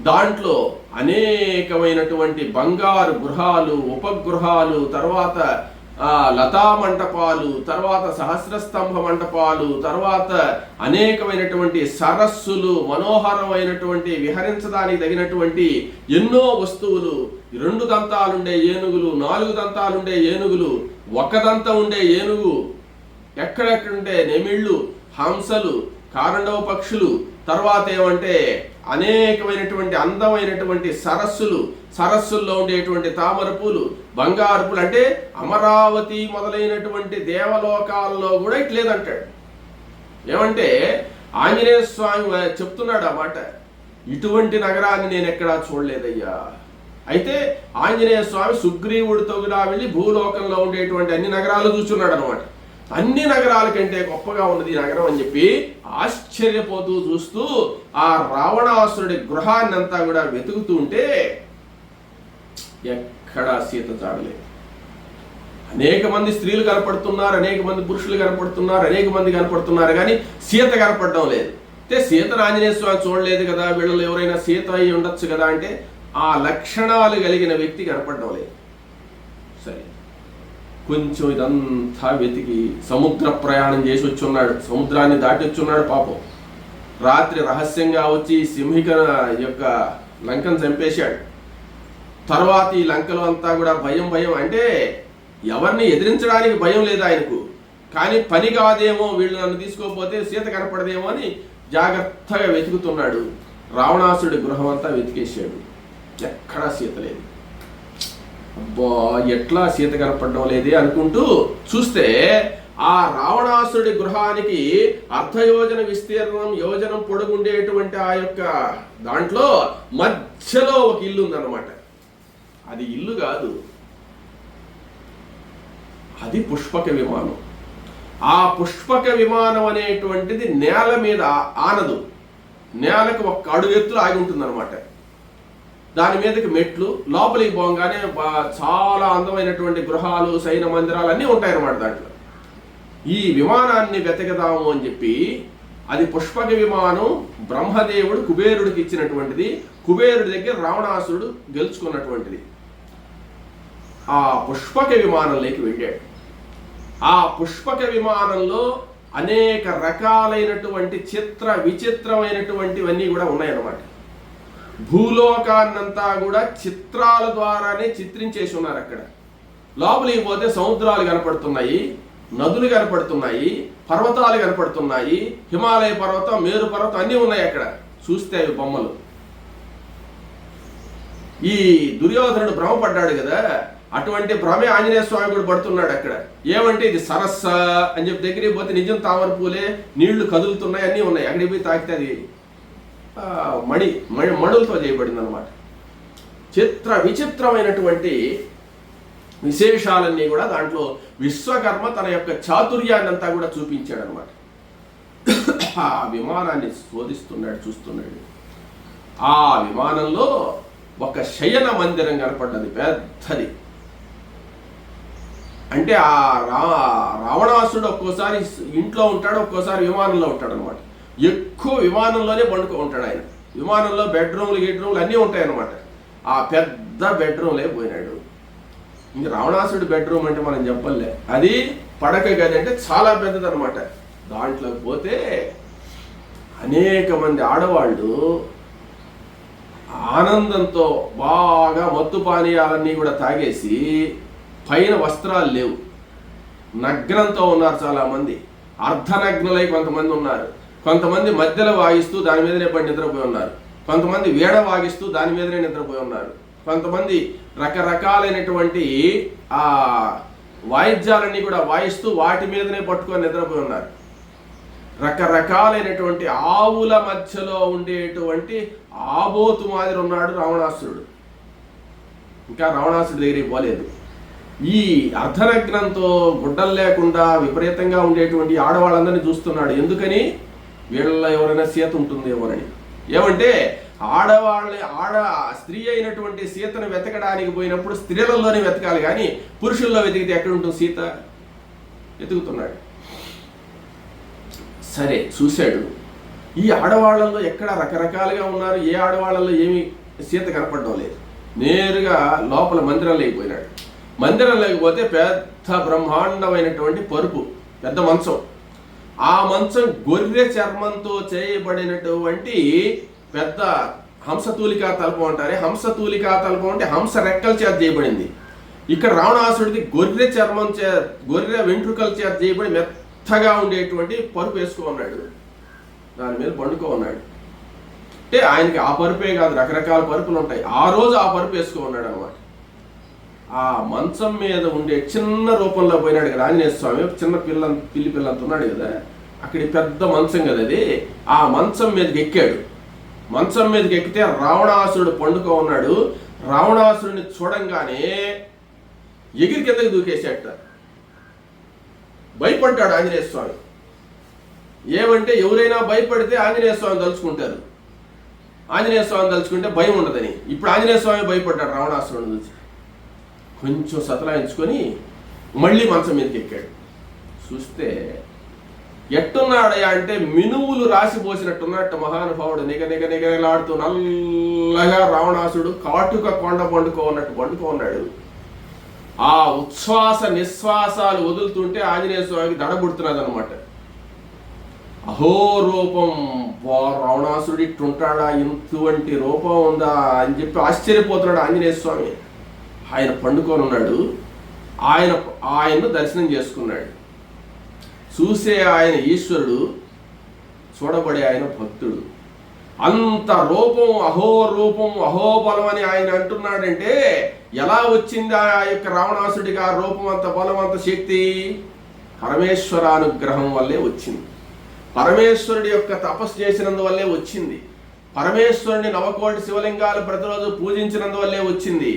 దాంట్లో అనేకమైనటువంటి బంగారు గృహాలు, ఉపగృహాలు, తర్వాత లతా మంటపాలు, తర్వాత సహస్రస్తంభ మంటపాలు, తర్వాత అనేకమైనటువంటి సరస్సులు, మనోహరమైనటువంటి విహరించడానికి తగినటువంటి ఎన్నో వస్తువులు, 2 దంతాలుండే ఏనుగులు, 4 దంతాలుండే ఏనుగులు, 1 దంతం ఉండే ఏనుగు, ఎక్కడెక్కడుండే నెమిళ్ళు, హంసలు, కారండవ పక్షులు, తర్వాత ఏమంటే అనేకమైనటువంటి అందమైనటువంటి సరస్సుల్లో ఉండేటువంటి తామర పూలు, బంగారు పూలు, అంటే అమరావతి మొదలైనటువంటి దేవలోకాల్లో కూడా ఇట్లేదంటాడు. ఏమంటే ఆంజనేయ స్వామి చెప్తున్నాడు ఆ మాట, ఇటువంటి నగరాన్ని నేను ఎక్కడా చూడలేదయ్యా. అయితే ఆంజనేయ స్వామి సుగ్రీవుడితో కూడా వెళ్ళి భూలోకంలో ఉండేటువంటి అన్ని నగరాలు చూస్తున్నాడు అనమాట. అన్ని నగరాల కంటే గొప్పగా ఉన్నది ఈ నగరం అని చెప్పి ఆశ్చర్యపోతూ చూస్తూ ఆ రావణాసురుడి గృహాన్ని అంతా కూడా వెతుకుతూ ఉంటే ఎక్కడా సీత చాడలేదు. అనేక మంది స్త్రీలు కనపడుతున్నారు, అనేక మంది పురుషులు కనపడుతున్నారు, అనేక మంది కనపడుతున్నారు, కానీ సీత కనపడడం లేదు. అంటే సీతను ఆంజనేయ స్వామి చూడలేదు కదా, వీళ్ళలో ఎవరైనా సీత అయి ఉండొచ్చు కదా అంటే ఆ లక్షణాలు కలిగిన వ్యక్తి కనపడడం లేదు. సరే, కొంచెం ఇదంతా వెతికి సముద్ర ప్రయాణం చేసి వచ్చున్నాడు, సముద్రాన్ని దాటి వచ్చున్నాడు పాపం. రాత్రి రహస్యంగా వచ్చి సింహిక యొక్క లంకను చంపేశాడు. తర్వాత ఈ లంకలో అంతా కూడా భయం అంటే ఎవరిని ఎదిరించడానికి భయం లేదు ఆయనకు, కానీ పని కాదేమో, వీళ్ళు నన్ను తీసుకోకపోతే సీత కనపడదేమో అని జాగ్రత్తగా వెతుకుతున్నాడు. రావణాసుడి గృహం అంతా వెతికేశాడు, ఎక్కడా సీత లేదు. అబ్బా, ఎట్లా సీత కనపడడం లేదే అనుకుంటూ చూస్తే ఆ రావణాసురుడి గృహానికి అర్ధయోజన విస్తీర్ణం, యోజనం పొడుగుండేటువంటి ఆ యొక్క దాంట్లో మధ్యలో ఒక ఇల్లు ఉందన్నమాట. అది ఇల్లు కాదు, అది పుష్పక విమానం. ఆ పుష్పక విమానం అనేటువంటిది నేల మీద ఆనదు, నేలకు 1 అడుగు ఎత్తులో ఆగి ఉంటుంది అనమాట. దాని మీదకి మెట్లు, లోపలికి పోగానే చాలా అందమైనటువంటి గృహాలు, సైన మందిరాలు అన్నీ ఉంటాయన్నమాట దాంట్లో. ఈ విమానాన్ని వెతకదాము అని చెప్పి, అది పుష్పక విమానం బ్రహ్మదేవుడు కుబేరుడికి ఇచ్చినటువంటిది, కుబేరుడి దగ్గర రావణాసురుడు గెలుచుకున్నటువంటిది. ఆ పుష్పక విమానంలోకి వెళ్ళాడు. ఆ పుష్పక విమానంలో అనేక రకాలైనటువంటి విచిత్రమైనటువంటివన్నీ కూడా ఉన్నాయన్నమాట. భూలోకాన్నంతా కూడా చిత్రాల ద్వారానే చిత్రించేసి ఉన్నారు. అక్కడ లోపలికి పోతే సముద్రాలు కనపడుతున్నాయి, నదులు కనపడుతున్నాయి, పర్వతాలు కనపడుతున్నాయి, హిమాలయ పర్వతం, మేరు పర్వతం అన్నీ ఉన్నాయి అక్కడ. చూస్తే అవి బొమ్మలు. ఈ దుర్యోధనుడు భ్రమపడ్డాడు కదా, అటువంటి భ్రమే ఆంజనేయ స్వామి కూడా పడుతున్నాడు అక్కడ. ఏమంటే ఇది సరస్స అని చెప్పి దగ్గరికి పోతే నిజం తామర పూలే, నీళ్లు కదులుతున్నాయి, అన్నీ ఉన్నాయి. అక్కడికి పోయి తాకితే అది మడులతో చేయబడింది అనమాట. విచిత్రమైనటువంటి విశేషాలన్నీ కూడా దాంట్లో విశ్వకర్మ తన యొక్క చాతుర్యాన్ని అంతా కూడా చూపించాడు అనమాట. ఆ విమానాన్ని శోధిస్తున్నాడు, చూస్తున్నాడు. ఆ విమానంలో ఒక శయన మందిరం కనపడ్డది, పెద్దది. అంటే ఆ రావణాసుడు ఒక్కోసారి ఇంట్లో ఉంటాడు, ఒక్కోసారి విమానంలో ఉంటాడు అనమాట. ఎక్కువ విమానంలోనే పండుకో ఉంటాడు ఆయన. విమానంలో బెడ్రూమ్లు అన్నీ ఉంటాయన్నమాట. ఆ పెద్ద బెడ్రూమ్లే పోయినాడు. ఇంక రావణాసుడి బెడ్రూమ్ అంటే మనం చెప్పలే, అది పడక గది అంటే చాలా పెద్దది అనమాట. దాంట్లోకి పోతే అనేక మంది ఆడవాళ్ళు ఆనందంతో బాగా మత్తు పానీయాలన్నీ కూడా తాగేసి పైన వస్త్రాలు లేవు, నగ్నంతో ఉన్నారు చాలామంది. అర్ధనగ్నులై కొంతమంది ఉన్నారు, కొంతమంది మధ్యలో వాయిస్తూ దాని మీదనే పడి నిద్రపోయి ఉన్నారు. కొంతమంది వేడ వాగిస్తూ దాని మీదనే నిద్రపోయి ఉన్నారు, కొంతమంది రకరకాలైనటువంటి ఆ వాయిద్యాలన్నీ కూడా వాయిస్తూ వాటి మీదనే పట్టుకొని నిద్రపోయి ఉన్నారు. రకరకాలైనటువంటి ఆవుల మధ్యలో ఉండేటువంటి ఆబోతు మాదిరి ఉన్నాడు రావణాసురుడు. ఇంకా రావణాసుడి దగ్గరికి పోలేదు. ఈ అర్ధనగ్నంతో గుడ్డలు లేకుండా విపరీతంగా ఉండేటువంటి ఆడవాళ్ళందరినీ చూస్తున్నాడు. ఎందుకని? వీళ్ళ ఎవరైనా సీత ఉంటుందేమోనని. ఏమంటే స్త్రీ అయినటువంటి సీతను వెతకడానికి పోయినప్పుడు స్త్రీలలోనే వెతకాలి, కానీ పురుషుల్లో వెతికితే ఎక్కడ ఉంటుంది సీత? వెతుకుతున్నాడు. సరే చూశాడు, ఈ ఆడవాళ్ళల్లో ఎక్కడ రకరకాలుగా ఉన్నారు, ఏ ఆడవాళ్ళల్లో ఏమి సీత కనపడడం లేదు. నేరుగా లోపల మందిరంలోకి పోయినాడు. మందిరంలోకి పోతే పెద్ద బ్రహ్మాండమైనటువంటి పరుపు, పెద్ద మంచం. ఆ మంచం గొర్రె చర్మంతో చేయబడినటువంటి పెద్ద హంసతూలికా తల్పం అంటారే. హంసతూలికా తల్పం అంటే హంస రెక్కల చేత చేయబడింది. ఇక్కడ రావణాసుడిది గొర్రె వెంట్రుకల చేత చేయబడి మెత్తగా ఉండేటువంటి పరుపు వేసుకో ఉన్నాడు, దాని మీద పండుకో ఉన్నాడు. అంటే ఆయనకి ఆ పరుపే కాదు, రకరకాల పరుపులు ఉంటాయి. ఆ రోజు ఆ పరుపు వేసుకో ఉన్నాడు అనమాట. ఆ మంచం మీద ఉండే చిన్న రూపంలో పోయినాడు కదా ఆంజనేయ స్వామి, చిన్న పిల్లి పిల్లంత ఉన్నాడు కదా, అక్కడి పెద్ద మంచం కదా అది. ఆ మంచం మీదకి ఎక్కాడు. మంచం మీదకి ఎక్కితే రావణాసురుడు పండుకో ఉన్నాడు. రావణాసురుడిని చూడంగానే ఎగిరి కిందకి దూకేసేట. భయపడ్డాడు ఆంజనేయ స్వామి. ఏమంటే ఎవరైనా భయపడితే ఆంజనేయ స్వామి తలుచుకుంటారు, ఆంజనేయ స్వామి తలుచుకుంటే భయం ఉండదని. ఇప్పుడు ఆంజనేయ స్వామి భయపడ్డాడు రావణాసురుడిని చూసి. కొంచెం సతలాయించుకొని మళ్ళీ మంచం మీదకి ఎక్కాడు. చూస్తే ఎట్టున్నాడయా అంటే మినువులు రాసిపోసినట్టున్నట్టు మహానుభావుడు నిగలాడుతూ నల్లగా రావణాసుడు కాటుక కొండ పండుకో ఉన్నట్టు పండుకో ఉన్నాడు. ఆ ఉచ్ఛ్వాస నిశ్వాసాలు వదులుతుంటే ఆంజనేయ స్వామికి దడబుడుతున్నది అనమాట. అహో రూపం, రావణాసుడు ఇట్టుంటాడా, ఇంటువంటి రూపం ఉందా అని చెప్పి ఆశ్చర్యపోతున్నాడు ఆంజనేయ స్వామి. ఆయన పండుకొని ఉన్నాడు. ఆయన్ను దర్శనం చేసుకున్నాడు. చూసే ఆయన ఈశ్వరుడు, చూడబడే ఆయన భక్తుడు. అంత రూపం, అహో రూపం, అహోబలం అని ఆయన అంటున్నాడంటే ఎలా వచ్చింది ఆ యొక్క రావణాసుడికి ఆ రూపం, అంత బలం, అంత శక్తి? పరమేశ్వరానుగ్రహం వల్లే వచ్చింది. పరమేశ్వరుడి యొక్క తపస్సు చేసినందువల్లే వచ్చింది. పరమేశ్వరుని 9 కోటి శివలింగాలు ప్రతిరోజు పూజించినందువల్లే వచ్చింది.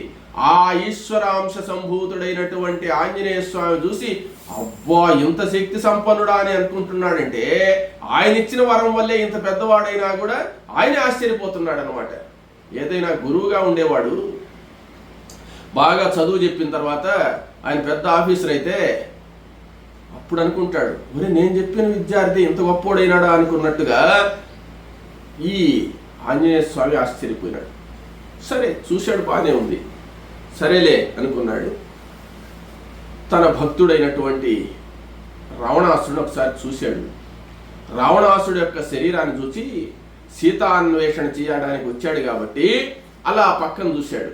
ఆ ఈశ్వరాంశ సంభూతుడైనటువంటి ఆంజనేయ స్వామి చూసి అబ్బా ఇంత శక్తి సంపన్నుడా అని అనుకుంటున్నాడంటే ఆయన ఇచ్చిన వరం వల్లే ఇంత పెద్దవాడైనా కూడా ఆయనే ఆశ్చర్యపోతున్నాడు అనమాట. ఏదైనా గురువుగా ఉండేవాడు బాగా చదువు చెప్పిన తర్వాత ఆయన పెద్ద ఆఫీసర్ అయితే అప్పుడు అనుకుంటాడు, ఒరే నేను చెప్పిన విద్యార్థి ఇంత గొప్పోడైనాడా అనుకున్నట్టుగా ఈ ఆంజనేయ స్వామి ఆశ్చర్యపోయినాడు. సరే చూశాడు, బాగానే ఉంది, సరేలే అనుకున్నాడు. తన భక్తుడైనటువంటి రావణాసురుడు ఒకసారి చూశాడు. రావణాసుడు యొక్క శరీరాన్ని చూసి సీతాన్వేషణ చేయడానికి వచ్చాడు కాబట్టి అలా పక్కన చూశాడు.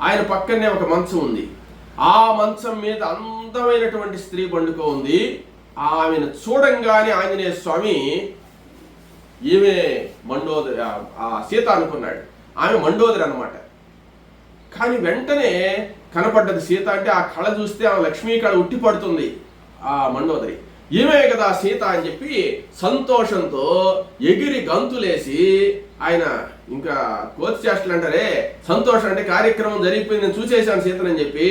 ఆయన పక్కనే ఒక మంచం ఉంది. ఆ మంచం మీద అందమైనటువంటి స్త్రీ పండుకో ఉంది. ఆమెను చూడంగానే ఆంజనేయ స్వామి ఈమె మండోదరి, ఆ సీత అనుకున్నాడు. ఆమె మండోదరి అన్నమాట. కానీ వెంటనే కనపడ్డది సీత. అంటే ఆ కళ చూస్తే ఆ లక్ష్మీ కళ ఉట్టి పడుతుంది ఆ మండోదరి. ఈమె కదా సీత అని చెప్పి సంతోషంతో ఎగిరి గంతులేసి, ఆయన ఇంకా కోతి చేష్టలు అంటారే, సంతోషం అంటే కార్యక్రమం జరిగిపోయింది, నేను చూసేశాను సీతనని చెప్పి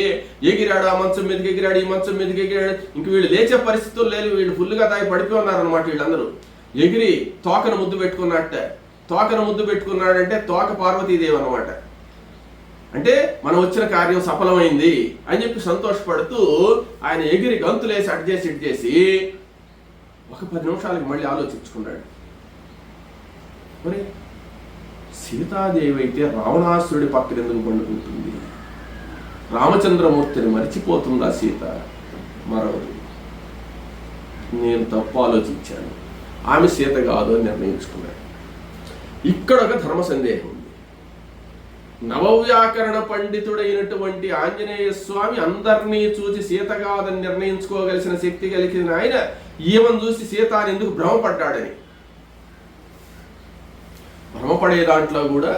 ఎగిరాడు. ఆ మంచం మీదకి ఎగిరాడు, ఈ మంచం మీదకి ఎగిరాడు. ఇంక వీళ్ళు లేచే పరిస్థితులు లేదు, వీళ్ళు ఫుల్గా తాగి పడిపోయి ఉన్నారనమాట. వీళ్ళందరూ ఎగిరి తోకను ముద్దు పెట్టుకున్నట్ట. తోకను ముద్దు పెట్టుకున్నాడంటే తోక పార్వతీదేవి అనమాట. అంటే మనం వచ్చిన కార్యం సఫలమైంది అని చెప్పి సంతోషపడుతూ ఆయన ఎగిరి గంతులేసి అటు చేసి ఇటు చేసి ఒక 10 నిమిషాలకి మళ్ళీ ఆలోచించుకున్నాడు. మరి సీతాదేవి అయితే రావణాసురుడి పక్కన ఎందుకు పండుకుంటుంది? రామచంద్రమూర్తిని మరిచిపోతుందా సీత? మరొకటి, నేను తప్పు ఆలోచించాను, ఆమె సీత కాదు అని నిర్ణయించుకున్నాడు. ఇక్కడ ఒక ధర్మ సందేహం ఉంది. నవవ్యాకరణ పండితుడైనటువంటి ఆంజనేయ స్వామి అందరినీ చూసి సీత కాదని నిర్ణయించుకోగలిసిన శక్తి కలిగిన ఆయన ఈమెను చూసి సీత అని ఎందుకు భ్రమపడ్డాడని. భ్రమపడే దాంట్లో కూడా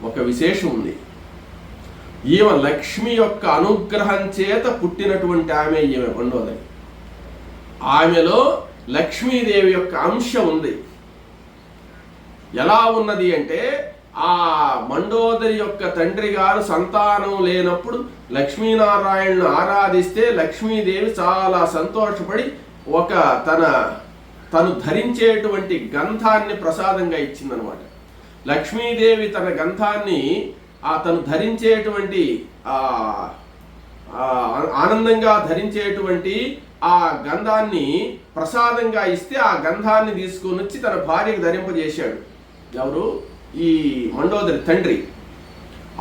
ఒక విశేషం ఉంది. ఈమె లక్ష్మి యొక్క అనుగ్రహం చేత పుట్టినటువంటి ఆమె ఈమె మండోదరి. ఆమెలో లక్ష్మీదేవి యొక్క అంశం ఉంది. ఎలా ఉన్నది అంటే, ఆ మండోదరి యొక్క తండ్రి గారు సంతానం లేనప్పుడు లక్ష్మీనారాయణను ఆరాధిస్తే లక్ష్మీదేవి చాలా సంతోషపడి తను ధరించేటువంటి గంధాన్ని ప్రసాదంగా ఇచ్చిందనమాట. లక్ష్మీదేవి తన గంధాన్ని తను ధరించేటువంటి ఆనందంగా ధరించేటువంటి ఆ గంధాన్ని ప్రసాదంగా ఇస్తే ఆ గంధాన్ని తీసుకొని వచ్చి తన భార్యకు ధరింపజేశాడు. ఎవరు? ఈ మండోదరి తండ్రి.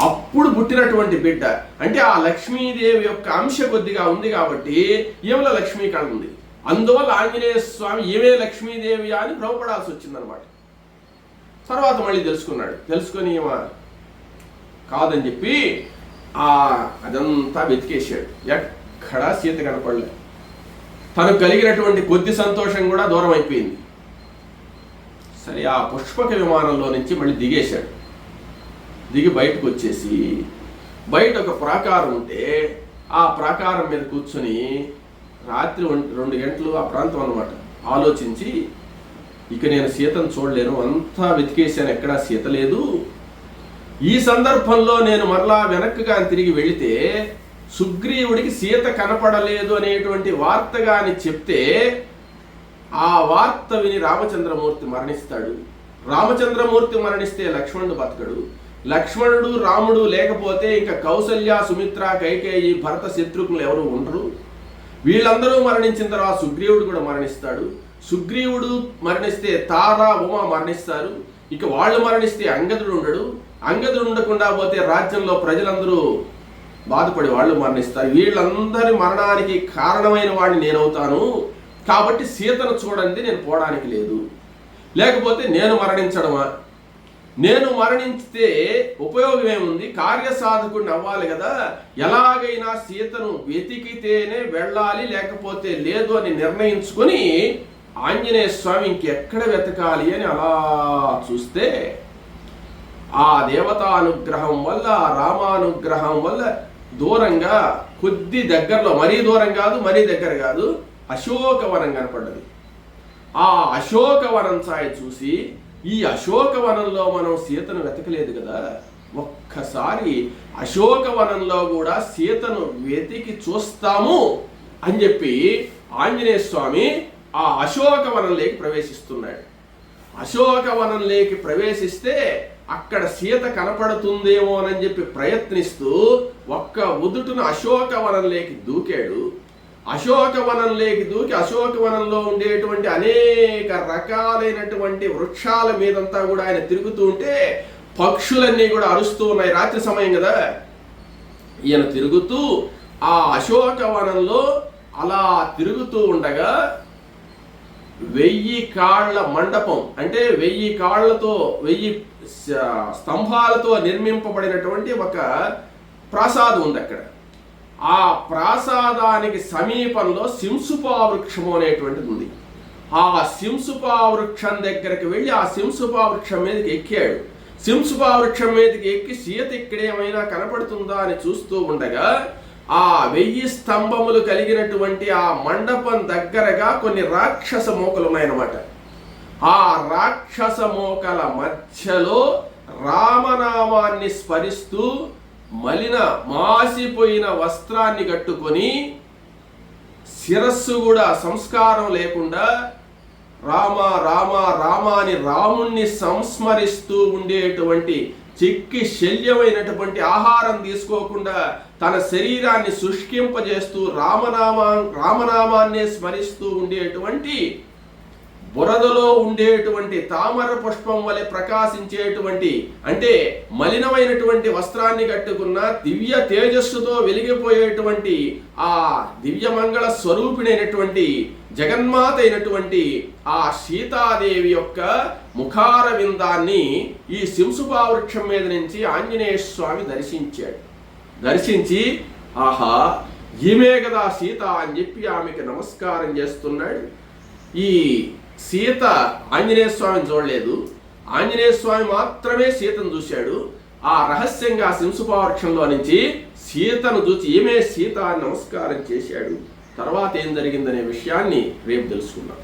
అప్పుడు పుట్టినటువంటి బిడ్డ అంటే ఆ లక్ష్మీదేవి యొక్క అంశ కొద్దిగా ఉంది కాబట్టి ఈమెలో లక్ష్మీ కళ ఉంది. అందువల్ల ఆంజనేయ స్వామి ఏమే లక్ష్మీదేవి అని భ్రమపడాల్సి వచ్చిందనమాట. తర్వాత మళ్ళీ తెలుసుకొని ఈమె కాదని చెప్పి అదంతా వెతికేశాడు. ఎక్కడా సీత కనపడలేదు. తనకు కలిగినటువంటి కొద్ది సంతోషం కూడా దూరం అయిపోయింది. సరే, ఆ పుష్పక విమానంలో నుంచి మళ్ళీ దిగేశాడు. దిగి బయటకు వచ్చేసి బయట ఒక ప్రాకారం ఉంటే ఆ ప్రాకారం మీద కూర్చొని రాత్రి 2 గంటలు ఆ ప్రాంతం అన్నమాట ఆలోచించి, ఇక నేను సీతను చూడలేను, అంతా వెతికేశాను, ఎక్కడా సీత లేదు. ఈ సందర్భంలో నేను మరలా వెనక్కిగా తిరిగి వెళితే సుగ్రీవుడికి సీత కనపడలేదు అనేటువంటి వార్తగా అని చెప్తే ఆ వార్త విని రామచంద్రమూర్తి మరణిస్తాడు. రామచంద్రమూర్తి మరణిస్తే లక్ష్మణుడు బతకడు. లక్ష్మణుడు రాముడు లేకపోతే ఇంకా కౌసల్య, సుమిత్ర, కైకేయి, భరత, శత్రుఘ్నులు ఎవరు ఉండరు. వీళ్ళందరూ మరణించిన తర్వాత సుగ్రీవుడు కూడా మరణిస్తాడు. సుగ్రీవుడు మరణిస్తే తార, ఉమ మరణిస్తారు. ఇక వాళ్ళు మరణిస్తే అంగదుడు ఉండడు. అంగదుడు ఉండకుండా పోతే రాజ్యంలో ప్రజలందరూ బాధపడి వాళ్ళు మరణిస్తారు. వీళ్ళందరి మరణానికి కారణమైన వాడిని నేనవుతాను. కాబట్టి సీతను చూడండి, నేను పోవడానికి లేదు. లేకపోతే నేను మరణించడమా? నేను మరణించితే ఉపయోగం ఏముంది? కార్యసాధకుడిని అవ్వాలి కదా. ఎలాగైనా సీతను వెతికితేనే వెళ్ళాలి, లేకపోతే లేదు అని నిర్ణయించుకొని ఆంజనేయ స్వామి ఇంకెక్కడ వెతకాలి అని అలా చూస్తే ఆ దేవతానుగ్రహం వల్ల, రామానుగ్రహం వల్ల దూరంగా కొద్ది దగ్గరలో, మరీ దూరం కాదు మరీ దగ్గర కాదు, అశోకవనం కనపడ్డది. ఆ అశోకవనం ఛాయ చూసి, ఈ అశోకవనంలో మనం సీతను వెతకలేదు కదా, ఒక్కసారి అశోకవనంలో కూడా సీతను వెతికి చూస్తాము అని చెప్పి ఆంజనేయ స్వామి ఆ అశోకవనంలోకి ప్రవేశిస్తున్నాడు. అశోకవనంలోకి ప్రవేశిస్తే అక్కడ సీత కనపడుతుందేమో అని చెప్పి ప్రయత్నిస్తూ ఒక్క ఉదుటున అశోకవనంలోకి దూకాడు. అశోకవనంలోకి దూకి అశోకవనంలో ఉండేటువంటి అనేక రకాలైనటువంటి వృక్షాల మీదంతా కూడా ఆయన తిరుగుతూ ఉంటే పక్షులన్నీ కూడా అరుస్తూ ఉన్నాయి. రాత్రి సమయం కదా. ఈయన తిరుగుతూ ఆ అశోకవనంలో అలా తిరుగుతూ ఉండగా 1000 కాళ్ల మండపం, అంటే 1000 కాళ్లతో 1000 స్తంభాలతో నిర్మింపబడినటువంటి ఒక ప్రాసాదం ఉంది అక్కడ. ఆ ప్రాసాదానికి సమీపంలో సింసుపా వృక్షము అనేటువంటిది ఉంది. ఆ సింసుపా వృక్షం దగ్గరికి వెళ్ళి ఆ సింసుపా వృక్షం మీదకి ఎక్కాడు. సింసుపా వృక్షం మీదకి ఎక్కి సీత ఇక్కడేమైనా కనపడుతుందా అని చూస్తూ ఉండగా ఆ 1000 స్తంభములు కలిగినటువంటి ఆ మండపం దగ్గరగా కొన్ని రాక్షస మోకలు ఉన్నాయన్నమాట. ఆ రాక్షస మోకల మధ్యలో రామనామాన్ని స్మరిస్తూ మాసిపోయిన వస్త్రాన్ని కట్టుకొని శిరస్సు కూడా సంస్కారం లేకుండా రామ రామ రామ అని రాముణ్ణి సంస్మరిస్తూ ఉండేటువంటి చిక్కి శల్యమైనటువంటి ఆహారం తీసుకోకుండా తన శరీరాన్ని శుష్కింపజేస్తూ రామనామాన్నే స్మరిస్తూ ఉండేటువంటి, బురదలో ఉండేటువంటి తామర పుష్పం వలె ప్రకాశించేటువంటి, అంటే మలినమైనటువంటి వస్త్రాన్ని కట్టుకున్న దివ్య తేజస్సుతో వెలిగిపోయేటువంటి ఆ దివ్యమంగళ స్వరూపిణైనటువంటి జగన్మాత అయినటువంటి ఆ సీతాదేవి యొక్క ముఖార విందాన్ని ఈ సింసుపా వృక్షం మీద నుంచి ఆంజనేయ స్వామి దర్శించాడు. దర్శించి ఆహా ఈమె కదా సీత అని చెప్పి ఆమెకి నమస్కారం చేస్తున్నాడు. ఈ సీత ఆంజనేయ స్వామిని చూడలేదు, ఆంజనేయ స్వామి మాత్రమే సీతను చూశాడు. ఆ రహస్యంగా సింసుపావృక్షంలో నుంచి సీతను చూసి ఏమే సీత అని నమస్కారం చేశాడు. తర్వాత ఏం జరిగిందనే విషయాన్ని రేపు తెలుసుకుందాం.